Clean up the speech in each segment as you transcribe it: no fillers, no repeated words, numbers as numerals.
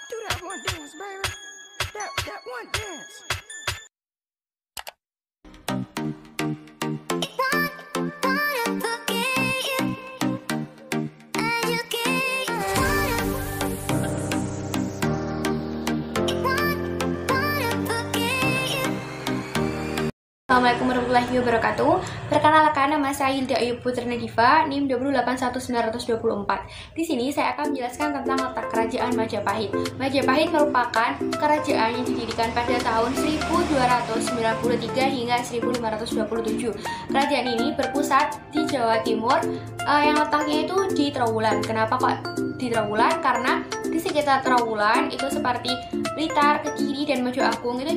Do that one dance, baby. That one dance. Assalamualaikum warahmatullahi wabarakatuh. Perkenalkan, nama saya Hilda Ayu Putri Nadifa, NIM 2811924. Di sini saya akan menjelaskan tentang letak kerajaan Majapahit. Majapahit merupakan kerajaan yang didirikan pada tahun 1293 hingga 1527. Kerajaan ini berpusat di Jawa Timur, yang letaknya itu di Trowulan. Kenapa kok di Trowulan? Karena di sekitar Trowulan itu seperti Blitar, Kediri, dan Mojoagung itu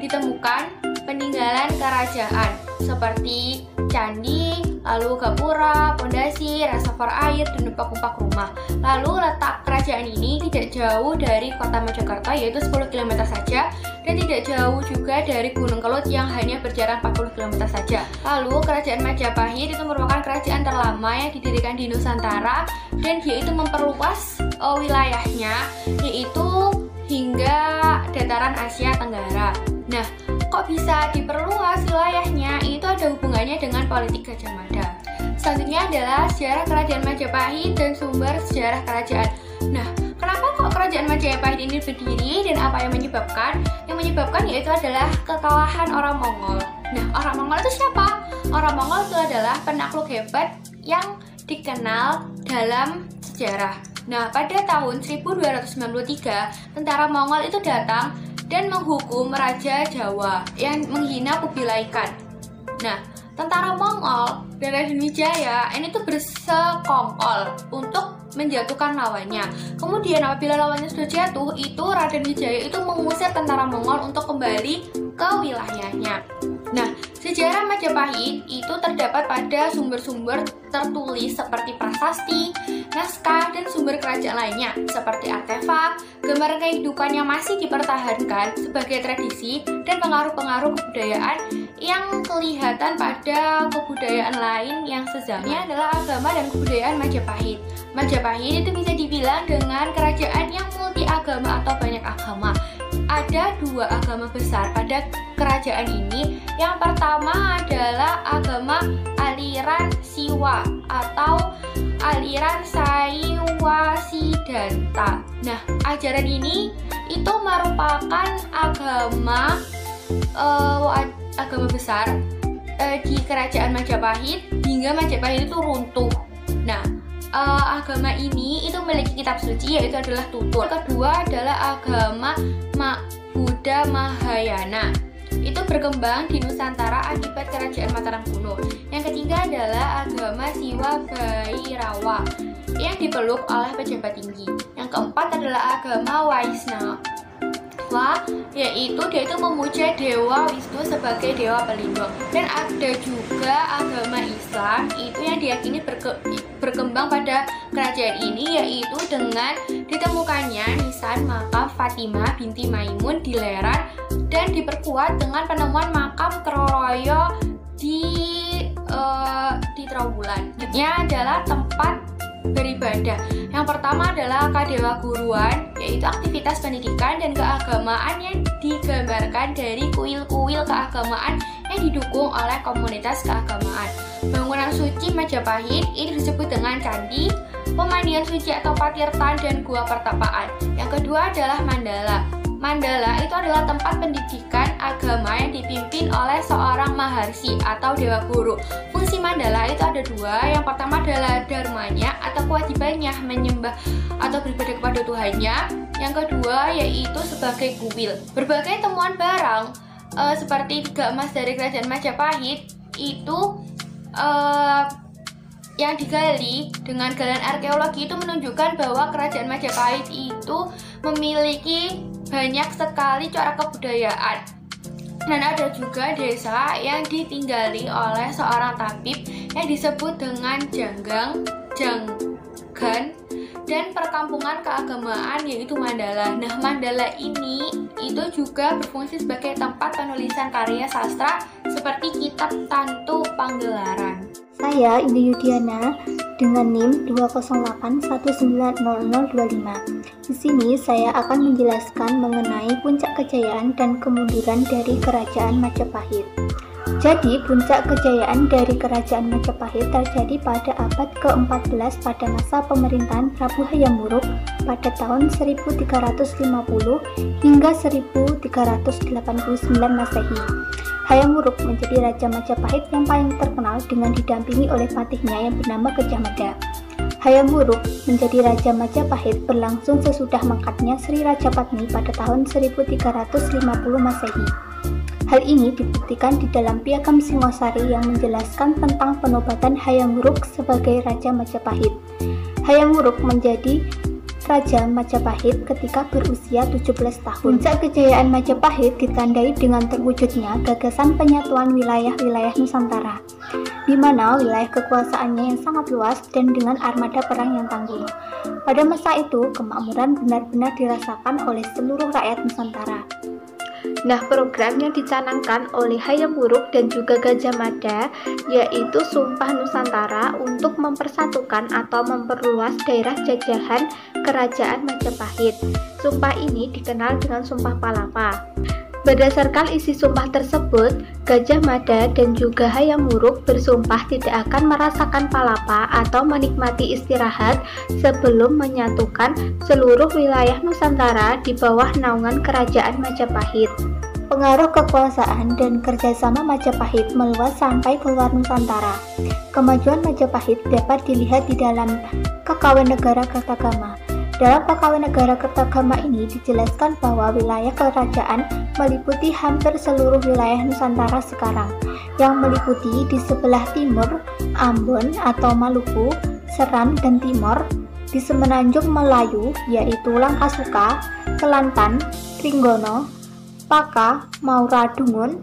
ditemukan peninggalan kerajaan seperti candi, lalu gapura, pondasi, reservoir air, dan umpak-umpak rumah. Lalu letak kerajaan ini tidak jauh dari kota Mojokerto, yaitu 10 km saja, dan tidak jauh juga dari Gunung Kelut yang hanya berjarak 40 km saja. Lalu kerajaan Majapahit itu merupakan kerajaan terlama yang didirikan di Nusantara, dan dia itu memperluas wilayahnya, yaitu hingga dataran Asia Tenggara. Nah, kok bisa diperluas wilayahnya? Itu ada hubungannya dengan politik Gajah Mada. Selanjutnya adalah sejarah kerajaan Majapahit dan sumber sejarah kerajaan. Nah, kenapa kok kerajaan Majapahit ini berdiri dan apa yang menyebabkan? Yang menyebabkan yaitu adalah kekalahan orang Mongol. Nah, orang Mongol itu siapa? Orang Mongol itu adalah penakluk hebat yang dikenal dalam sejarah. Nah, pada tahun 1293, tentara Mongol itu datang dan menghukum Raja Jawa yang menghina Kubilai Khan. Nah, tentara Mongol dan Raden Wijaya ini tuh bersekongkol untuk menjatuhkan lawannya. Kemudian apabila lawannya sudah jatuh, itu Raden Wijaya itu mengusir tentara Mongol untuk kembali ke wilayahnya. Nah, sejarah Majapahit itu terdapat pada sumber-sumber tertulis seperti prasasti, naskah, dan sumber kerajaan lainnya seperti artefak, gambar kehidupan yang masih dipertahankan sebagai tradisi, dan pengaruh-pengaruh kebudayaan yang kelihatan pada kebudayaan lain yang sezamannya adalah agama dan kebudayaan Majapahit. Majapahit itu bisa dibilang dengan kerajaan yang multi agama atau banyak agama. Ada dua agama besar pada kerajaan ini. Yang pertama adalah agama aliran Siwa atau aliran Saiwa Siddhanta. Nah, ajaran ini itu merupakan agama besar di kerajaan Majapahit hingga Majapahit itu runtuh. Nah, agama ini itu memiliki kitab suci, yaitu adalah tutur. Kedua adalah agama Buddha Mahayana. Itu berkembang di Nusantara akibat kerajaan Mataram kuno. Yang ketiga adalah agama Siwa Bhairawa yang dipeluk oleh pejabat tinggi. Yang keempat adalah agama Waisnawa, yaitu dia itu memuja Dewa Wisnu sebagai dewa pelindung. Dan ada juga agama Islam itu yang diyakini berkembang pada kerajaan ini, yaitu dengan ditemukannya nisan makam Fatimah binti Maimun di Leran dan diperkuat dengan penemuan makam Troloyo di Trowulan. Selanjutnya adalah tempat beribadah. Yang pertama adalah Kadewa Guruan, yaitu aktivitas pendidikan dan keagamaan yang digambarkan dari kuil-kuil keagamaan yang didukung oleh komunitas keagamaan. Bangunan suci Majapahit ini disebut dengan candi, pemandian suci atau patirtan, dan gua pertapaan. Yang kedua adalah mandala. Mandala itu adalah tempat pendidikan agama yang dipimpin oleh seorang maharsi atau dewa guru. Fungsi mandala itu ada dua. Yang pertama adalah dharmanya atau kewajibannya menyembah atau beribadah kepada Tuhannya. Yang kedua yaitu sebagai kuil. Berbagai temuan barang seperti 3 emas dari kerajaan Majapahit itu yang digali dengan galian arkeologi itu menunjukkan bahwa kerajaan Majapahit itu memiliki banyak sekali corak kebudayaan. Dan ada juga desa yang ditinggali oleh seorang tabib yang disebut dengan Janggan, dan perkampungan keagamaan yaitu mandala. Nah, mandala ini itu juga berfungsi sebagai tempat penulisan karya sastra seperti kitab Tantu Panggelaran. Saya Indi Yudiana dengan NIM 208190025. Di sini saya akan menjelaskan mengenai puncak kejayaan dan kemunduran dari Kerajaan Majapahit. Jadi, puncak kejayaan dari Kerajaan Majapahit terjadi pada abad ke-14 pada masa pemerintahan Prabu Hayam Wuruk pada tahun 1350 hingga 1389 Masehi. Hayam Wuruk menjadi Raja Majapahit yang paling terkenal dengan didampingi oleh patihnya yang bernama Gajah Mada. Hayam Wuruk menjadi Raja Majapahit berlangsung sesudah mangkatnya Sri Rajapatni pada tahun 1350 Masehi. Hal ini dibuktikan di dalam Piagam Singosari yang menjelaskan tentang penobatan Hayam Wuruk sebagai Raja Majapahit. Hayam Wuruk menjadi Raja Majapahit ketika berusia 17 tahun. Puncak kejayaan Majapahit ditandai dengan terwujudnya gagasan penyatuan wilayah-wilayah Nusantara, di mana wilayah kekuasaannya yang sangat luas dan dengan armada perang yang tangguh. Pada masa itu, kemakmuran benar-benar dirasakan oleh seluruh rakyat Nusantara. Nah, program yang dicanangkan oleh Hayam Wuruk dan juga Gajah Mada yaitu Sumpah Nusantara untuk mempersatukan atau memperluas daerah jajahan Kerajaan Majapahit. Sumpah ini dikenal dengan Sumpah Palapa. Berdasarkan isi sumpah tersebut, Gajah Mada dan juga Hayam Wuruk bersumpah tidak akan merasakan palapa atau menikmati istirahat sebelum menyatukan seluruh wilayah Nusantara di bawah naungan Kerajaan Majapahit. Pengaruh kekuasaan dan kerjasama Majapahit meluas sampai keluar Nusantara. Kemajuan Majapahit dapat dilihat di dalam Kekawenegara Kertagama. Dalam Kekawenegara Kertagama ini dijelaskan bahwa wilayah kerajaan meliputi hampir seluruh wilayah Nusantara sekarang, yang meliputi di sebelah timur Ambon atau Maluku, Seram dan Timor, di semenanjung Melayu yaitu Langkasuka, Kelantan, Trenggono, Paka, Mauradungun,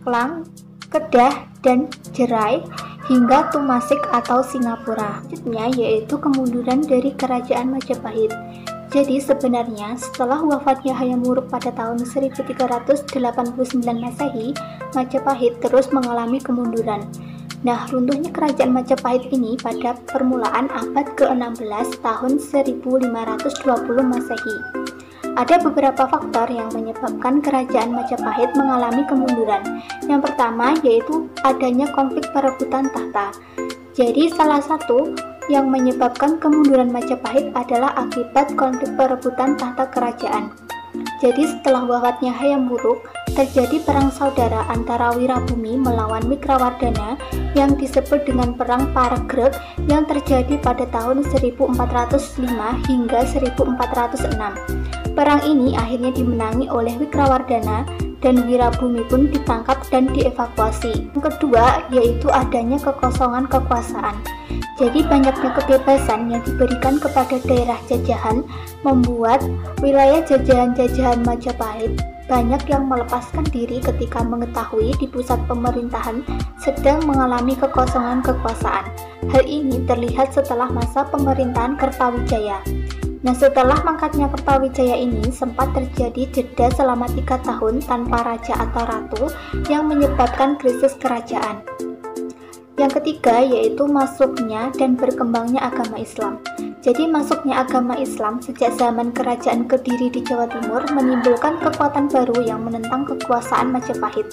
Klang, Kedah, dan Jerai, hingga Tumasik atau Singapura. Selanjutnya yaitu kemunduran dari Kerajaan Majapahit. Jadi sebenarnya setelah wafatnya Hayam Wuruk pada tahun 1389 Masehi, Majapahit terus mengalami kemunduran. Nah, runtuhnya Kerajaan Majapahit ini pada permulaan abad ke-16 tahun 1520 Masehi. Ada beberapa faktor yang menyebabkan Kerajaan Majapahit mengalami kemunduran. Yang pertama yaitu adanya konflik perebutan tahta. Jadi salah satu yang menyebabkan kemunduran Majapahit adalah akibat konflik perebutan tahta kerajaan. Jadi setelah wafatnya Hayam Wuruk, terjadi perang saudara antara Wirabumi melawan Wikrawardhana yang disebut dengan Perang Paragreg yang terjadi pada tahun 1405 hingga 1406. Perang ini akhirnya dimenangi oleh Wikrawardhana dan Wirabumi pun ditangkap dan dievakuasi. Yang kedua yaitu adanya kekosongan kekuasaan. Jadi banyaknya kebebasan yang diberikan kepada daerah jajahan membuat wilayah jajahan-jajahan Majapahit banyak yang melepaskan diri ketika mengetahui di pusat pemerintahan sedang mengalami kekosongan kekuasaan. Hal ini terlihat setelah masa pemerintahan Kertawijaya. Nah, setelah mangkatnya Kertawijaya ini sempat terjadi jeda selama 3 tahun tanpa raja atau ratu yang menyebabkan krisis kerajaan. Yang ketiga yaitu masuknya dan berkembangnya agama Islam. Jadi masuknya agama Islam sejak zaman kerajaan Kediri di Jawa Timur menimbulkan kekuatan baru yang menentang kekuasaan Majapahit.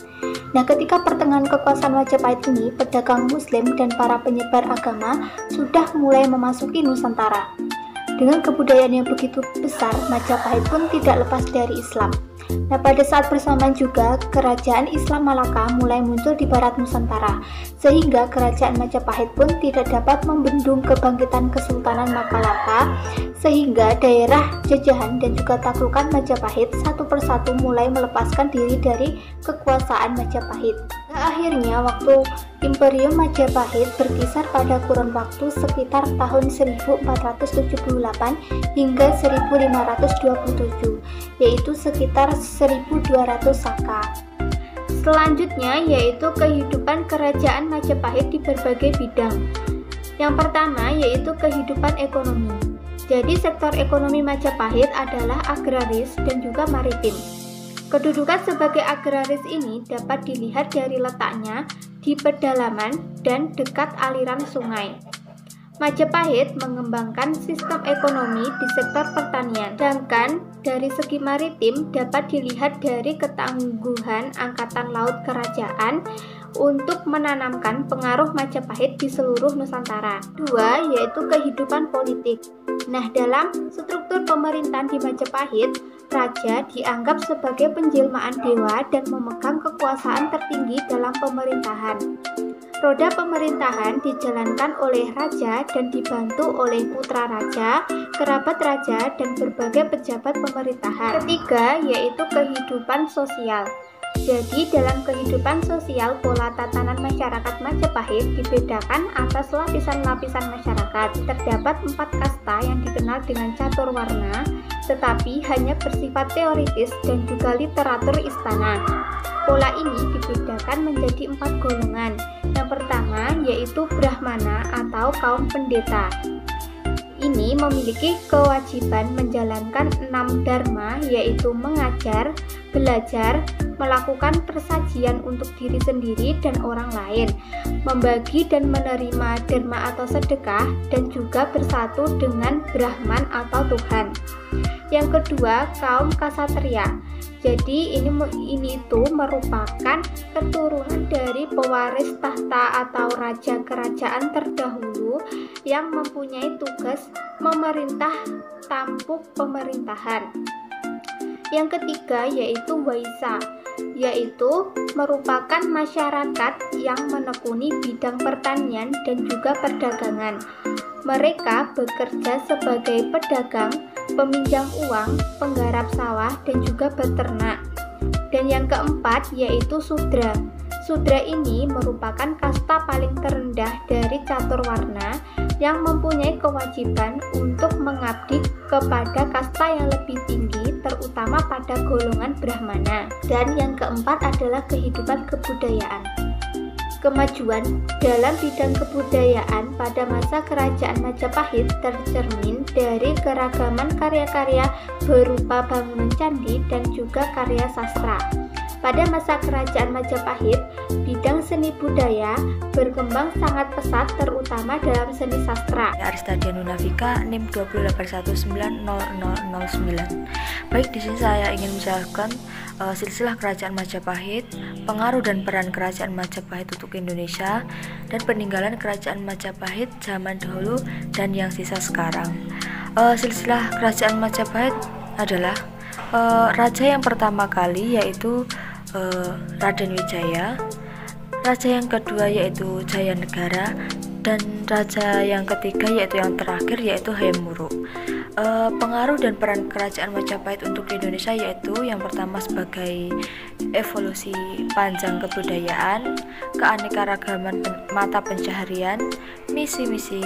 Nah, ketika pertengahan kekuasaan Majapahit ini, pedagang Muslim dan para penyebar agama sudah mulai memasuki Nusantara. Dengan kebudayaan yang begitu besar, Majapahit pun tidak lepas dari Islam. Nah, pada saat bersamaan juga, kerajaan Islam Malaka mulai muncul di barat Nusantara, sehingga kerajaan Majapahit pun tidak dapat membendung kebangkitan Kesultanan Malaka, sehingga daerah jajahan dan juga taklukan Majapahit satu persatu mulai melepaskan diri dari kekuasaan Majapahit. Nah, akhirnya waktu Imperium Majapahit berkisar pada kurun waktu sekitar tahun 1478 hingga 1527, yaitu sekitar 1200 Saka. Selanjutnya yaitu kehidupan kerajaan Majapahit di berbagai bidang. Yang pertama yaitu kehidupan ekonomi. Jadi sektor ekonomi Majapahit adalah agraris dan juga maritim. Kedudukan sebagai agraris ini dapat dilihat dari letaknya di pedalaman dan dekat aliran sungai. Majapahit mengembangkan sistem ekonomi di sektor pertanian. Sedangkan dari segi maritim dapat dilihat dari ketangguhan Angkatan Laut Kerajaan untuk menanamkan pengaruh Majapahit di seluruh Nusantara. Dua, yaitu kehidupan politik. Nah, dalam struktur pemerintahan di Majapahit, raja dianggap sebagai penjelmaan dewa dan memegang kekuasaan tertinggi dalam pemerintahan. Roda pemerintahan dijalankan oleh raja dan dibantu oleh putra raja, kerabat raja, dan berbagai pejabat pemerintahan. Ketiga, yaitu kehidupan sosial. Jadi, dalam kehidupan sosial, pola tatanan masyarakat Majapahit dibedakan atas lapisan-lapisan masyarakat. Terdapat 4 kasta yang dikenal dengan catur warna, tetapi hanya bersifat teoritis dan juga literatur istana. Pola ini dibedakan menjadi 4 golongan. Yang pertama yaitu Brahmana atau kaum pendeta. Ini memiliki kewajiban menjalankan 6 dharma, yaitu mengajar, belajar, melakukan persajian untuk diri sendiri dan orang lain, membagi dan menerima dharma atau sedekah, dan juga bersatu dengan Brahman atau Tuhan. Yang kedua, kaum Ksatria. Jadi ini itu merupakan keturunan dari pewaris tahta atau raja kerajaan terdahulu yang mempunyai tugas memerintah tampuk pemerintahan. Yang ketiga yaitu Waisya, yaitu merupakan masyarakat yang menekuni bidang pertanian dan juga perdagangan. Mereka bekerja sebagai pedagang, peminjam uang, penggarap sawah, dan juga beternak. Dan yang keempat yaitu Sudra. Sudra ini merupakan kasta paling terendah dari catur warna yang mempunyai kewajiban untuk mengabdi kepada kasta yang lebih tinggi, terutama pada golongan Brahmana. Dan yang keempat adalah kehidupan kebudayaan. Kemajuan dalam bidang kebudayaan pada masa kerajaan Majapahit tercermin dari keragaman karya-karya berupa bangunan candi dan juga karya sastra. Pada masa kerajaan Majapahit, bidang seni budaya berkembang sangat pesat, terutama dalam seni sastra. Aristadia Nunavika, NIM 281900009. Baik, di sini saya ingin menjelaskan silsilah kerajaan Majapahit, pengaruh dan peran kerajaan Majapahit untuk Indonesia, dan peninggalan kerajaan Majapahit zaman dahulu dan yang sisa sekarang. Silsilah kerajaan Majapahit adalah raja yang pertama kali yaitu Raden Wijaya, raja yang kedua yaitu Jayanegara, dan raja yang ketiga yaitu yang terakhir yaitu Hayam Wuruk. Pengaruh dan peran kerajaan Majapahit untuk Indonesia yaitu yang pertama sebagai evolusi panjang kebudayaan, keanekaragaman mata pencaharian, misi-misi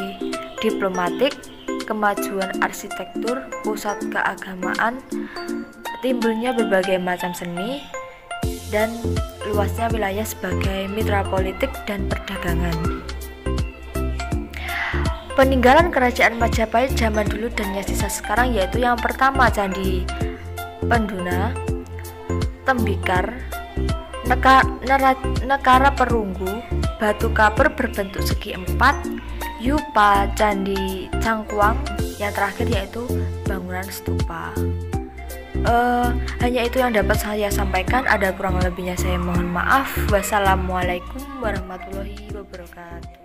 diplomatik, kemajuan arsitektur, pusat keagamaan, timbulnya berbagai macam seni, dan luasnya wilayah sebagai mitra politik dan perdagangan. Peninggalan kerajaan Majapahit zaman dulu dan yang sisa sekarang yaitu yang pertama Candi Penduna, Tembikar, Nekara Perunggu, Batu Kapur berbentuk segi 4, Yupa, Candi Cangkuang, yang terakhir yaitu bangunan stupa. Hanya itu yang dapat saya sampaikan. Ada kurang lebihnya saya mohon maaf. Wassalamualaikum warahmatullahi wabarakatuh.